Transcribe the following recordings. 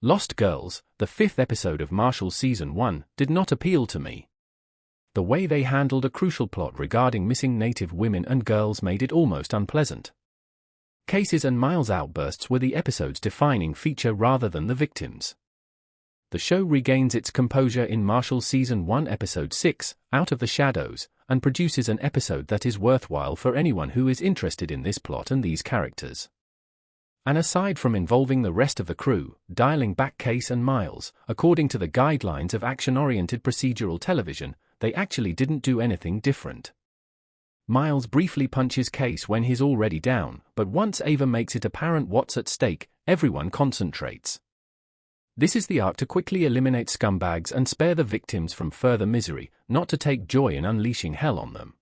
Lost Girls, the fifth episode of Marshals Season 1, did not appeal to me. The way they handled a crucial plot regarding missing Native women and girls made it almost unpleasant. Kayce's and Miles' outbursts were the episode's defining feature rather than the victims. The show regains its composure in Marshals Season 1 Episode 6, Out of the Shadows, and produces an episode that is worthwhile for anyone who is interested in this plot and these characters. And aside from involving the rest of the crew, dialing back Kayce and Miles, according to the guidelines of action-oriented procedural television, they actually didn't do anything different. Miles briefly punches Kayce when he's already down, but once Ava makes it apparent what's at stake, everyone concentrates. This is the arc to quickly eliminate scumbags and spare the victims from further misery, not to take joy in unleashing hell on them.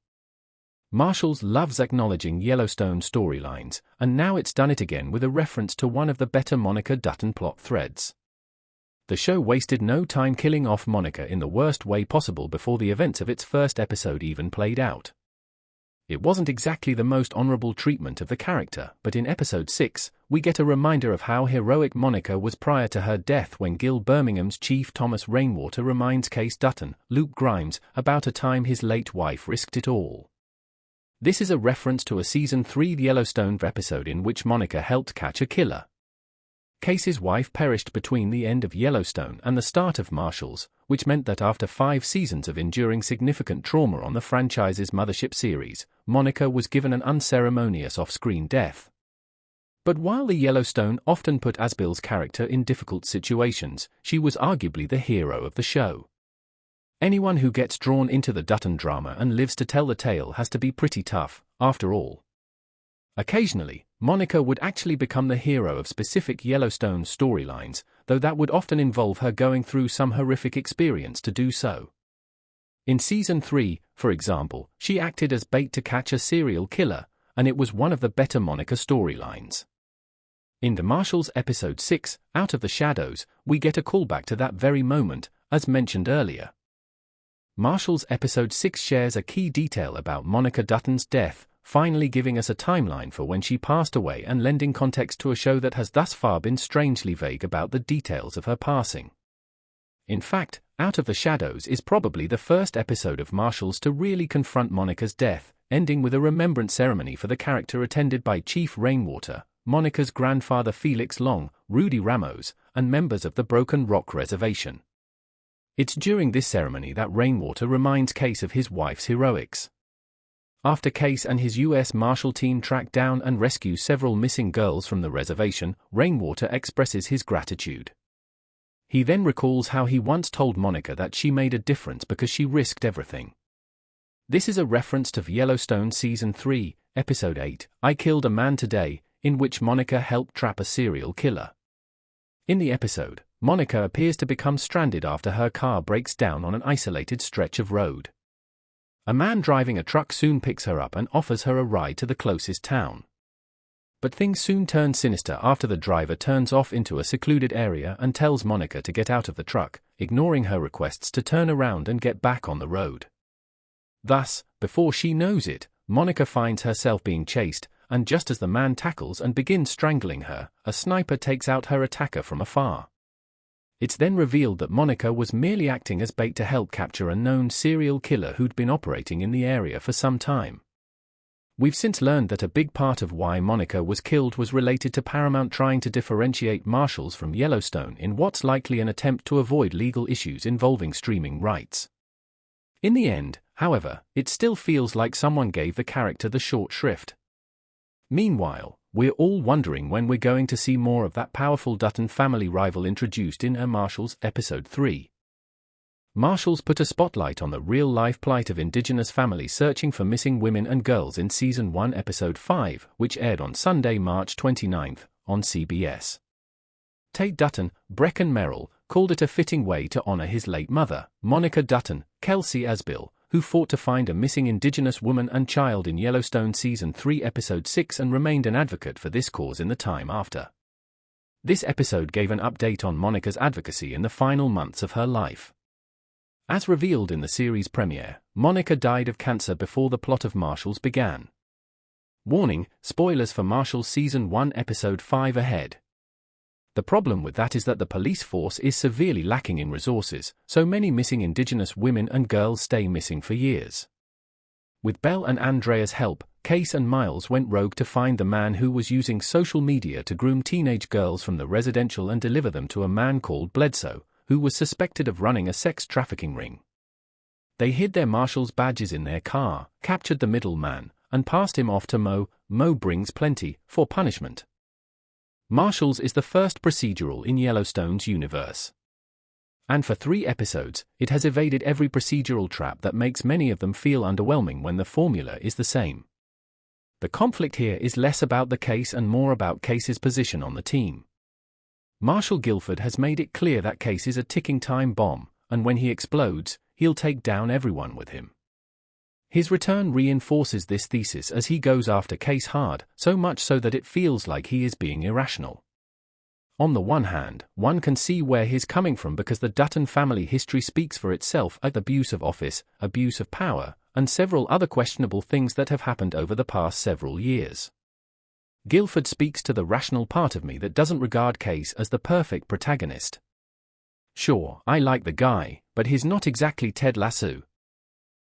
Marshals loves acknowledging Yellowstone storylines, and now it's done it again with a reference to one of the better Monica Dutton plot threads. The show wasted no time killing off Monica in the worst way possible before the events of its first episode even played out. It wasn't exactly the most honorable treatment of the character, but in episode 6, we get a reminder of how heroic Monica was prior to her death when Gil Birmingham's chief Thomas Rainwater reminds Kayce Dutton, Luke Grimes, about a time his late wife risked it all. This is a reference to a Season 3 Yellowstone episode in which Monica helped catch a killer. Kayce's wife perished between the end of Yellowstone and the start of Marshals, which meant that after 5 seasons of enduring significant trauma on the franchise's mothership series, Monica was given an unceremonious off-screen death. But while the Yellowstone often put Asbill's character in difficult situations, she was arguably the hero of the show. Anyone who gets drawn into the Dutton drama and lives to tell the tale has to be pretty tough, after all. Occasionally, Monica would actually become the hero of specific Yellowstone storylines, though that would often involve her going through some horrific experience to do so. In Season 3, for example, she acted as bait to catch a serial killer, and it was one of the better Monica storylines. In the Marshals Episode 6, Out of the Shadows, we get a callback to that very moment, as mentioned earlier. Marshals Episode 6 shares a key detail about Monica Dutton's death, finally giving us a timeline for when she passed away and lending context to a show that has thus far been strangely vague about the details of her passing. In fact, Out of the Shadows is probably the first episode of Marshals to really confront Monica's death, ending with a remembrance ceremony for the character attended by Chief Rainwater, Monica's grandfather Felix Long, Rudy Ramos, and members of the Broken Rock Reservation. It's during this ceremony that Rainwater reminds Kayce of his wife's heroics. After Kayce and his U.S. Marshal team track down and rescue several missing girls from the reservation, Rainwater expresses his gratitude. He then recalls how he once told Monica that she made a difference because she risked everything. This is a reference to Yellowstone Season 3, Episode 8, I Killed a Man Today, in which Monica helped trap a serial killer. In the episode, Monica appears to become stranded after her car breaks down on an isolated stretch of road. A man driving a truck soon picks her up and offers her a ride to the closest town. But things soon turn sinister after the driver turns off into a secluded area and tells Monica to get out of the truck, ignoring her requests to turn around and get back on the road. Thus, before she knows it, Monica finds herself being chased, and just as the man tackles and begins strangling her, a sniper takes out her attacker from afar. It's then revealed that Monica was merely acting as bait to help capture a known serial killer who'd been operating in the area for some time. We've since learned that a big part of why Monica was killed was related to Paramount trying to differentiate Marshals from Yellowstone in what's likely an attempt to avoid legal issues involving streaming rights. In the end, however, it still feels like someone gave the character the short shrift. Meanwhile, we're all wondering when we're going to see more of that powerful Dutton family rival introduced in Marshals Episode 3. Marshals put a spotlight on the real-life plight of Indigenous families searching for missing women and girls in Season 1 Episode 5, which aired on Sunday, March 29, on CBS. Tate Dutton, Brecon Merrill, called it a fitting way to honor his late mother, Monica Dutton, Kelsey Asbill, who fought to find a missing Indigenous woman and child in Yellowstone Season 3 Episode 6 and remained an advocate for this cause in the time after. This episode gave an update on Monica's advocacy in the final months of her life. As revealed in the series premiere, Monica died of cancer before the plot of Marshals began. Warning, spoilers for Marshals Season 1 Episode 5 ahead. The problem with that is that the police force is severely lacking in resources, so many missing Indigenous women and girls stay missing for years. With Belle and Andrea's help, Kayce and Miles went rogue to find the man who was using social media to groom teenage girls from the residential and deliver them to a man called Bledsoe, who was suspected of running a sex trafficking ring. They hid their Marshals badges in their car, captured the middleman, and passed him off to Mo Brings Plenty, for punishment. Marshals is the first procedural in Yellowstone's universe. And for 3 episodes, it has evaded every procedural trap that makes many of them feel underwhelming when the formula is the same. The conflict here is less about the case and more about Kayce's position on the team. Marshal Gifford has made it clear that Kayce is a ticking time bomb, and when he explodes, he'll take down everyone with him. His return reinforces this thesis as he goes after Kayce hard, so much so that it feels like he is being irrational. On the one hand, one can see where he's coming from because the Dutton family history speaks for itself: abuse of office, abuse of power, and several other questionable things that have happened over the past several years. Gifford speaks to the rational part of me that doesn't regard Kayce as the perfect protagonist. Sure, I like the guy, but he's not exactly Ted Lasso.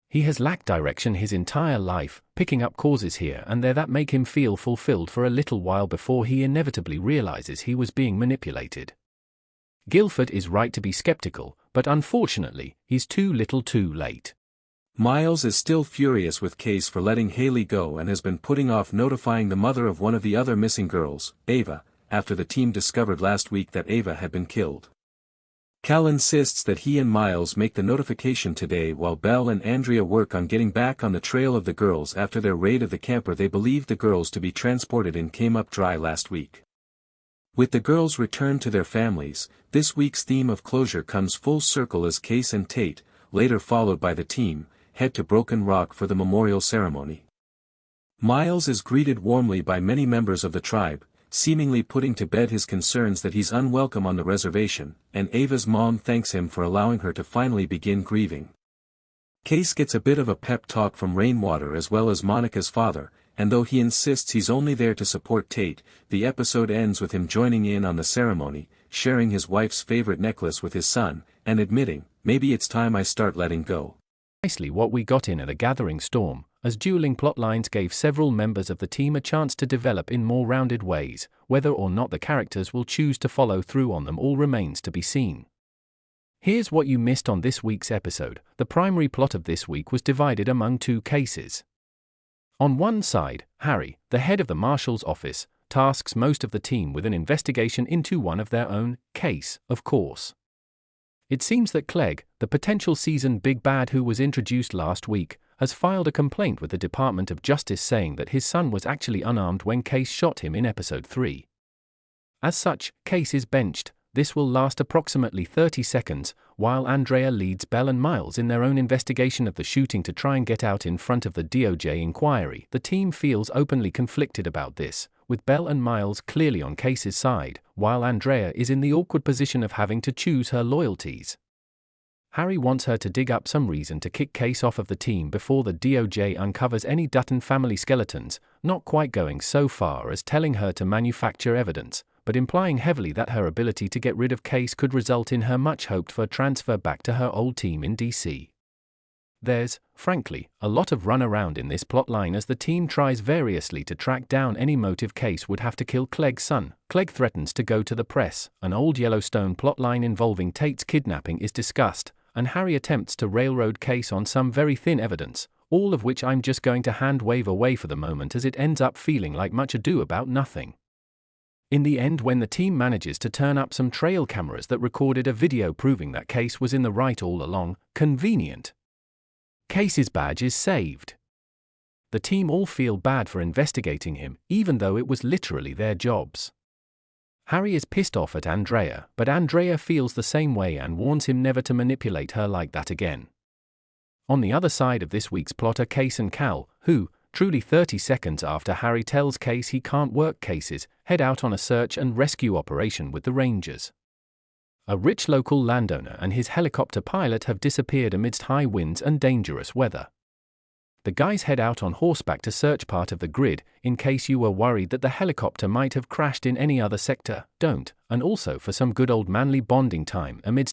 He has lacked direction his entire life, picking up causes here and there that make him feel fulfilled for a little while before he inevitably realizes he was being manipulated. Gifford is right to be skeptical, but unfortunately, he's too little too late. Miles is still furious with Kayce for letting Haley go and has been putting off notifying the mother of one of the other missing girls, Ava, after the team discovered last week that Ava had been killed. Cal insists that he and Miles make the notification today while Belle and Andrea work on getting back on the trail of the girls after their raid of the camper they believed the girls to be transported in came up dry last week. With the girls returned to their families, this week's theme of closure comes full circle as Kayce and Tate, later followed by the team, head to Broken Rock for the memorial ceremony. Miles is greeted warmly by many members of the tribe, seemingly putting to bed his concerns that he's unwelcome on the reservation, and Ava's mom thanks him for allowing her to finally begin grieving. Kayce gets a bit of a pep talk from Rainwater as well as Monica's father, and though he insists he's only there to support Tate, the episode ends with him joining in on the ceremony, sharing his wife's favorite necklace with his son, and admitting, "Maybe it's time I start letting go." Precisely what we got in at A Gathering Storm, as dueling plotlines gave several members of the team a chance to develop in more rounded ways. Whether or not the characters will choose to follow through on them all remains to be seen. Here's what you missed on this week's episode. The primary plot of this week was divided among 2 cases. On one side, Harry, the head of the Marshals office, tasks most of the team with an investigation into one of their own, Kayce, of course. It seems that Clegg, the potential seasoned big bad who was introduced last week, has filed a complaint with the Department of Justice saying that his son was actually unarmed when Kayce shot him in episode 3. As such, Kayce is benched. This will last approximately 30 seconds, while Andrea leads Belle and Miles in their own investigation of the shooting to try and get out in front of the DOJ inquiry. The team feels openly conflicted about this, with Belle and Miles clearly on Kayce's side, while Andrea is in the awkward position of having to choose her loyalties. Harry wants her to dig up some reason to kick Kayce off of the team before the DOJ uncovers any Dutton family skeletons, not quite going so far as telling her to manufacture evidence, but implying heavily that her ability to get rid of Kayce could result in her much hoped-for transfer back to her old team in DC. There's, frankly, a lot of runaround in this plotline as the team tries variously to track down any motive Kayce would have to kill Clegg's son. Clegg threatens to go to the press. An old Yellowstone plotline involving Tate's kidnapping is discussed, and Harry attempts to railroad Kayce on some very thin evidence, all of which I'm just going to hand-wave away for the moment as it ends up feeling like much ado about nothing. In the end, when the team manages to turn up some trail cameras that recorded a video proving that Kayce was in the right all along, convenient. Kayce's badge is saved. The team all feel bad for investigating him, even though it was literally their jobs. Harry is pissed off at Andrea, but Andrea feels the same way and warns him never to manipulate her like that again. On the other side of this week's plot are Kayce and Cal, who, truly 30 seconds after Harry tells Kayce he can't work cases, head out on a search and rescue operation with the Rangers. A rich local landowner and his helicopter pilot have disappeared amidst high winds and dangerous weather. The guys head out on horseback to search part of the grid, in case you were worried that the helicopter might have crashed in any other sector, don't, and also for some good old manly bonding time amidst